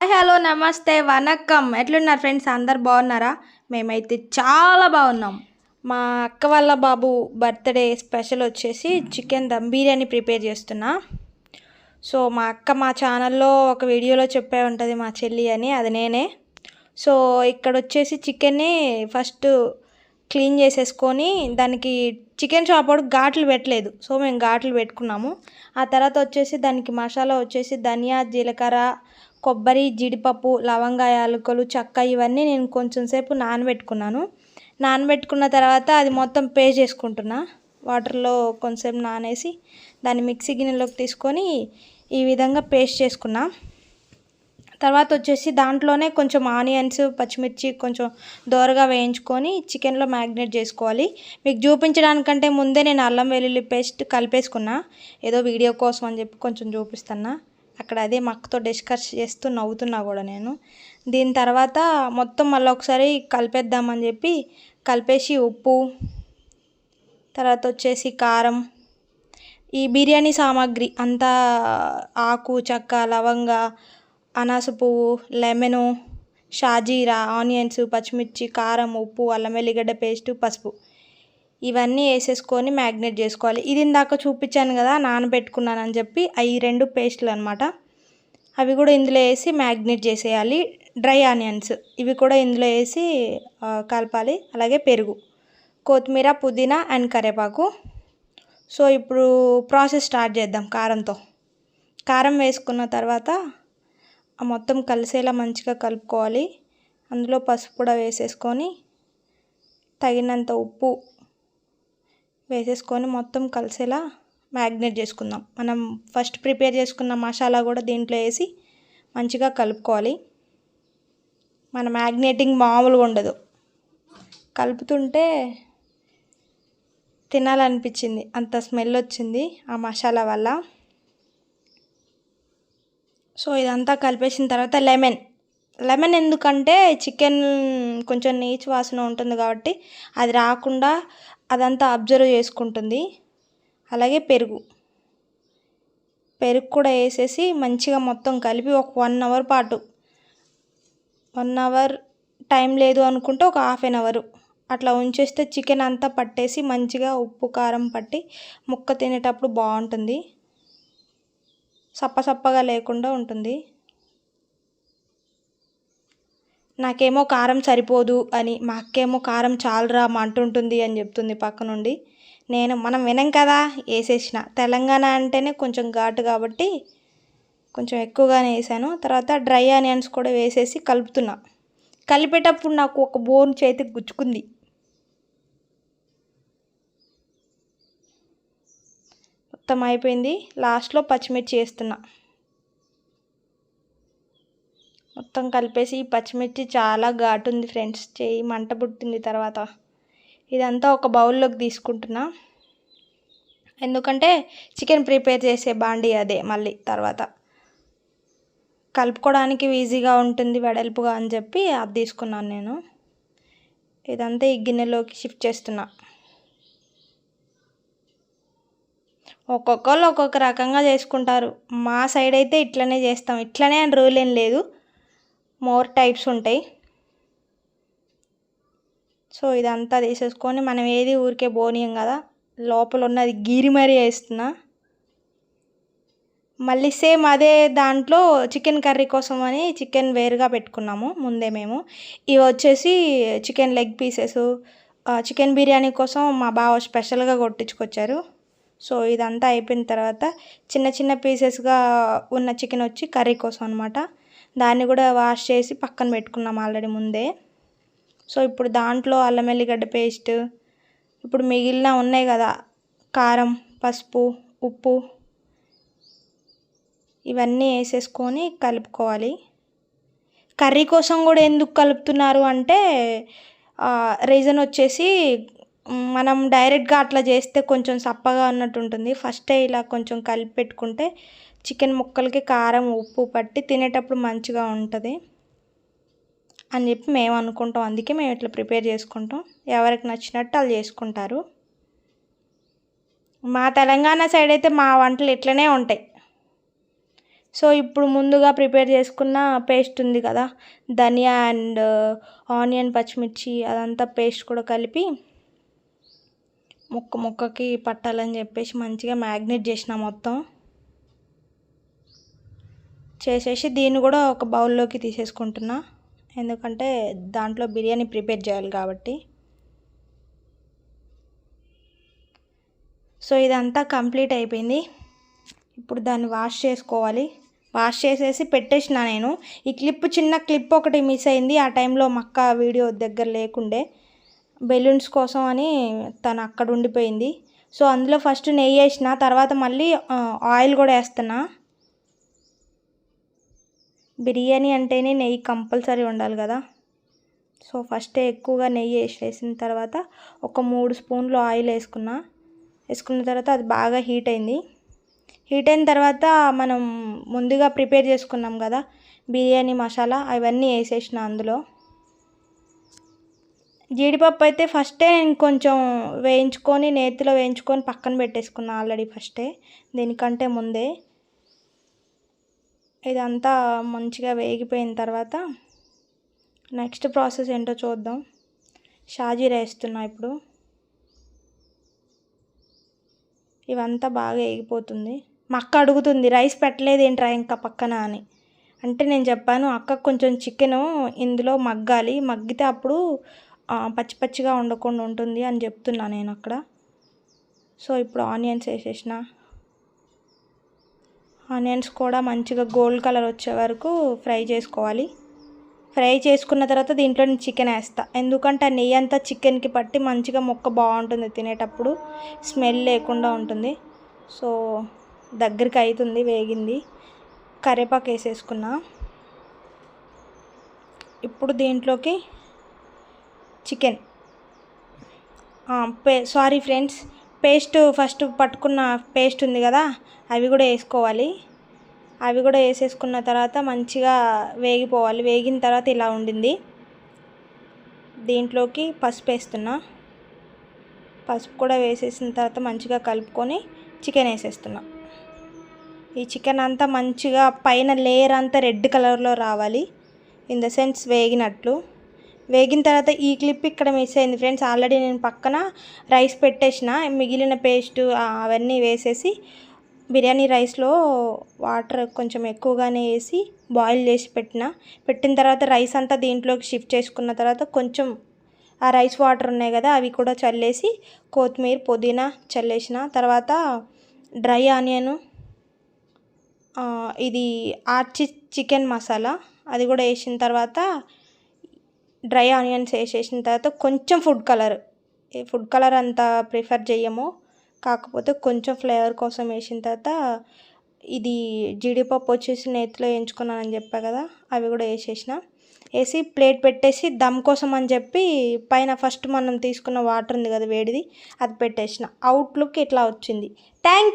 Hello నమస్తే వనక్కం ఎట్లున్నారు friends అందరు బాగున్నారా? మేమైతే చాలా బాగున్నాం. మా అక్క వాళ్ళ బాబు బర్త్డే స్పెషల్ వచ్చేసి చికెన్ దమ్ బిర్యానీ ప్రిపేర్ చేస్తున్నా. సో మా అక్క మా ఛానల్లో ఒక వీడియోలో చెప్పే ఉంటుంది మా చెల్లి అని, అది నేనే. సో ఇక్కడ వచ్చేసి చికెన్ని ఫస్ట్ క్లీన్ చేసేసుకొని దానికి చికెన్ షాప్ వాడు ఘాట్లు పెట్టలేదు, సో మేము ఘాట్లు పెట్టుకున్నాము. ఆ తర్వాత వచ్చేసి దానికి మసాలా వచ్చేసి ధనియా, జీలకర్ర, కొబ్బరి, జీడిపప్పు, లవంగా, యాలకులు, చెక్క ఇవన్నీ నేను కొంచెం సేపు నానబెట్టుకున్నాను. నానబెట్టుకున్న తర్వాత అది మొత్తం పేస్ట్ చేసుకుంటున్నా. వాటర్లో కొంచెంసేపు నానేసి దాన్ని మిక్సీ గిన్నెలోకి తీసుకొని ఈ విధంగా పేస్ట్ చేసుకున్నా. తర్వాత వచ్చేసి దాంట్లోనే కొంచెం ఆనియన్స్, పచ్చిమిర్చి కొంచెం దోరగా వేయించుకొని చికెన్లో మ్యాగ్నేట్ చేసుకోవాలి. మీకు చూపించడానికంటే ముందే నేను అల్లం వెల్లుల్లి పేస్ట్ కలిపేసుకున్నా, ఏదో వీడియో కోసం అని చెప్పి కొంచెం చూపిస్తున్నా. అక్కడ అదే మా అక్కతో డిస్కస్ చేస్తూ నవ్వుతున్నా కూడా నేను. దీని తర్వాత మొత్తం మళ్ళీ ఒకసారి కలిపేద్దామని చెప్పి కలిపేసి ఉప్పు, తర్వాత వచ్చేసి కారం, ఈ బిర్యానీ సామాగ్రి అంతా ఆకు, చెక్క, లవంగ, అనాస పువ్వు, లెమను, షాజీరా, ఆనియన్స్, పచ్చిమిర్చి, కారం, ఉప్పు, అల్లం వెల్లిగడ్డ పేస్టు, పసుపు ఇవన్నీ వేసేసుకొని మ్యాగ్నేట్ చేసుకోవాలి. ఇది ఇందాక చూపించాను కదా నానబెట్టుకున్నానని చెప్పి, అవి 2 పేస్టులు అనమాట. అవి కూడా ఇందులో వేసి మ్యాగ్నేట్ చేసేయాలి. డ్రై ఆనియన్స్ ఇవి కూడా ఇందులో వేసి కలపాలి. అలాగే పెరుగు, కొత్తిమీర, పుదీనా అండ్ కరివేపాకు. సో ఇప్పుడు ప్రాసెస్ స్టార్ట్ చేద్దాం. కారం వేసుకున్న తర్వాత మొత్తం కలిసేలా మంచిగా కలుపుకోవాలి. అందులో పసుపు కూడా వేసేసుకొని తగినంత ఉప్పు వేసేసుకొని మొత్తం కలిసేలా మ్యాగ్నేట్ చేసుకుందాం. మనం ఫస్ట్ ప్రిపేర్ చేసుకున్న మసాలా కూడా దీంట్లో వేసి మంచిగా కలుపుకోవాలి. మన మ్యాగ్నేటింగ్ మామూలుగా ఉండదు, కలుపుతుంటే తినాలనిపించింది, అంత స్మెల్ వచ్చింది ఆ మసాలా వల్ల. సో ఇదంతా కలిపేసిన తర్వాత లెమన్ ఎందుకంటే చికెన్ కొంచెం నీచు వాసన ఉంటుంది కాబట్టి అది రాకుండా అదంతా అబ్జర్వ్ చేసుకుంటుంది. అలాగే పెరుగు కూడా వేసేసి మంచిగా మొత్తం కలిపి ఒక 1 అవర్ పాటు, 1 అవర్ టైం లేదు అనుకుంటే ఒక హాఫ్ అన్ అవర్ అట్లా ఉంచేస్తే చికెన్ అంతా పట్టేసి మంచిగా ఉప్పు కారం పట్టి ముక్క తినేటప్పుడు బాగుంటుంది, సప్పసప్పగా లేకుండా ఉంటుంది. నాకేమో కారం సరిపోదు అని, మా అక్కేమో కారం చాలరా అంటుంటుంది అని చెప్తుంది పక్క నుండి. మనం వినం కదా, వేసేసిన. తెలంగాణ అంటేనే కొంచెం ఘాటు కాబట్టి కొంచెం ఎక్కువగానే వేసాను. తర్వాత డ్రై ఆనియన్స్ కూడా వేసేసి కలుపుతున్నా. కలిపేటప్పుడు నాకు ఒక బోన్ చేతికి గుచ్చుకుంది. మొత్తం అయిపోయింది. లాస్ట్లో పచ్చిమిర్చి వేస్తున్నా. మొత్తం కలిపేసి, పచ్చిమిర్చి చాలా ఘాటు ఉంది ఫ్రెండ్స్, చేయి మంట పుట్టింది. తర్వాత ఇదంతా ఒక బౌల్లోకి తీసుకుంటున్నా, ఎందుకంటే చికెన్ ప్రిపేర్ చేసే బాండి అదే. మళ్ళీ తర్వాత కలుపుకోవడానికి ఈజీగా ఉంటుంది వెడల్పుగా అని చెప్పి అది తీసుకున్నాను నేను. ఇదంతా ఈ గిన్నెలోకి షిఫ్ట్ చేస్తున్నా. ఒక్కొక్కళ్ళు ఒక్కొక్క రకంగా చేసుకుంటారు. మా సైడ్ అయితే ఇట్లనే చేస్తాం. ఇట్లనే అని రూల్ ఏం లేదు, మోర్ టైప్స్ ఉంటాయి. సో ఇదంతా తీసేసుకొని మనం ఏది ఊరికే బోనియం కదా, లోపల ఉన్నది గీరి మరీ వేస్తున్నా. మళ్ళీ సేమ్ అదే దాంట్లో చికెన్ కర్రీ కోసం అని చికెన్ వేరుగా పెట్టుకున్నాము ముందే మేము. ఇవి వచ్చేసి chicken leg pieces, chicken biryani కోసం మా బావ స్పెషల్గా కొట్టించుకొచ్చారు. సో ఇదంతా అయిపోయిన తర్వాత చిన్న చిన్న పీసెస్గా ఉన్న చికెన్ వచ్చి కర్రీ కోసం అనమాట. దాన్ని కూడా వాష్ చేసి పక్కన పెట్టుకున్నాం ఆల్రెడీ ముందే. సో ఇప్పుడు దాంట్లో అల్లం వెల్లిగడ్డ పేస్ట్, ఇప్పుడు మిగిలిన ఉన్నాయి కదా కారం, పసుపు, ఉప్పు ఇవన్నీ వేసేసుకొని కలుపుకోవాలి. కర్రీ కోసం కూడా ఎందుకు కలుపుతున్నారు అంటే రీజన్ వచ్చేసి మనం డైరెక్ట్గా అట్లా చేస్తే కొంచెం సప్పగా ఉన్నట్టు ఉంటుంది. ఫస్టే ఇలా కొంచెం కలిపి పెట్టుకుంటే చికెన్ ముక్కలకి కారం ఉప్పు పట్టి తినేటప్పుడు మంచిగా ఉంటుంది అని చెప్పి మేము అనుకుంటాం. అందుకే మేము ఇట్లా ప్రిపేర్ చేసుకుంటాం. ఎవరికి నచ్చినట్టు వాళ్ళు చేసుకుంటారు. మా తెలంగాణ సైడ్ అయితే మా వంటలు ఇట్లనే ఉంటాయి. సో ఇప్పుడు ముందుగా ప్రిపేర్ చేసుకున్న పేస్ట్ ఉంది కదా, ధనియా అండ్ ఆనియన్ పచ్చిమిర్చి అదంతా పేస్ట్ కూడా కలిపి ముక్కకి పట్టాలని చెప్పేసి మంచిగా మ్యాగ్నేట్ చేసిన మొత్తం చేసేసి దీన్ని కూడా ఒక బౌల్లోకి తీసేసుకుంటున్నా, ఎందుకంటే దాంట్లో బిర్యానీ ప్రిపేర్ చేయాలి కాబట్టి. సో ఇదంతా కంప్లీట్ అయిపోయింది. ఇప్పుడు దాన్ని వాష్ చేసుకోవాలి. వాష్ చేసేసి పెట్టేసిన నేను. ఈ చిన్న క్లిప్ ఒకటి మిస్ అయింది. ఆ టైంలో మక్క వీడియో దగ్గర లేకుండే, బెలూన్స్ కోసం అని తను అక్కడ ఉండిపోయింది. సో అందులో ఫస్ట్ నెయ్యి వేసిన, తర్వాత మళ్ళీ ఆయిల్ కూడా వేస్తున్నా. బిర్యానీ అంటేనే నెయ్యి కంపల్సరీ ఉండాలి కదా. సో ఫస్టే ఎక్కువగా నెయ్యి వేసిన తర్వాత ఒక 3 స్పూన్లు ఆయిల్ వేసుకున్న తర్వాత అది బాగా హీట్ అయింది. హీట్ అయిన తర్వాత మనం ముందుగా ప్రిపేర్ చేసుకున్నాం కదా బిర్యానీ మసాలా, అవన్నీ వేసేసిన అందులో. జీడిపప్పు అయితే ఫస్టే నేను కొంచెం నేతిలో వేయించుకొని పక్కన పెట్టేసుకున్నా ఆల్రెడీ ఫస్టే, దీనికంటే ముందే. ఇదంతా మంచిగా వేగిపోయిన తర్వాత నెక్స్ట్ ప్రాసెస్ ఏంటో చూద్దాం. షాజీరా వేస్తున్నా ఇప్పుడు. ఇవంతా బాగా వేగిపోతుంది. మా అక్క అడుగుతుంది రైస్ పెట్టలేదు ఏంట్రా ఇంకా పక్కన అని. అంటే నేను చెప్పాను అక్క కొంచెం చికెను ఇందులో మగ్గితే అప్పుడు పచ్చి పచ్చిగా ఉండకుండా ఉంటుంది అని చెప్తున్నా నేను అక్కడ. సో ఇప్పుడు ఆనియన్స్ వేసేసిన. ఆనియన్స్ కూడా మంచిగా గోల్డ్ కలర్ వచ్చే వరకు ఫ్రై చేసుకోవాలి. ఫ్రై చేసుకున్న తర్వాత దీంట్లో నేను చికెన్ వేస్తా, ఎందుకంటే ఆ నెయ్యి అంతా చికెన్కి పట్టి మంచిగా ముక్క బాగుంటుంది తినేటప్పుడు, స్మెల్ లేకుండా ఉంటుంది. సో దగ్గరికి అవుతుంది, వేగింది. కరివేపాకు వేసేసుకున్నా. ఇప్పుడు దీంట్లోకి చికెన్ సారీ ఫ్రెండ్స్, ఫస్ట్ పట్టుకున్న పేస్ట్ ఉంది కదా అవి కూడా వేసుకోవాలి. అవి కూడా వేసేసుకున్న తర్వాత మంచిగా వేగిపోవాలి. వేగిన తర్వాత ఇలా ఉండింది. దీంట్లోకి పసుపు వేస్తున్నా. పసుపు కూడా వేసేసిన తర్వాత మంచిగా కలుపుకొని చికెన్ వేసేస్తున్నా. ఈ చికెన్ అంతా మంచిగా పైన లేయర్ అంతా రెడ్ కలర్లో రావాలి, ఇన్ ద సెన్స్ వేగినట్లు. వేగిన తర్వాత ఈ క్లిప్ ఇక్కడ మిస్ అయింది ఫ్రెండ్స్. ఆల్రెడీ నేను పక్కన రైస్ పెట్టేసిన, మిగిలిన పేస్ట్ అవన్నీ వేసేసి బిర్యానీ రైస్లో వాటర్ కొంచెం ఎక్కువగానే వేసి బాయిల్ చేసి పెట్టిన తర్వాత రైస్ అంతా దీంట్లోకి షిఫ్ట్ చేసుకున్న తర్వాత కొంచెం ఆ రైస్ వాటర్ ఉన్నాయి కదా అవి కూడా చల్లేసి కొత్తిమీర పుదీనా చల్లేసిన తర్వాత డ్రై ఆనియను, ఇది ఆర్చి చికెన్ మసాలా అది కూడా వేసిన తర్వాత డ్రై ఆనియన్స్ వేసేసిన తర్వాత కొంచెం ఫుడ్ కలర్ అంతా ప్రిఫర్ చేయము, కాకపోతే కొంచెం ఫ్లేవర్ కోసం వేసిన తర్వాత ఇది జీడిపప్పు వచ్చేసి నేతిలో వేయించుకున్నానని చెప్పా కదా అవి కూడా వేసి ప్లేట్ పెట్టేసి దమ్ కోసం అని చెప్పి పైన ఫస్ట్ మనం తీసుకున్న వాటర్ ఉంది కదా వేడిది అది పెట్టేసిన. అవుట్లుక్ ఇట్లా వచ్చింది. Thank you.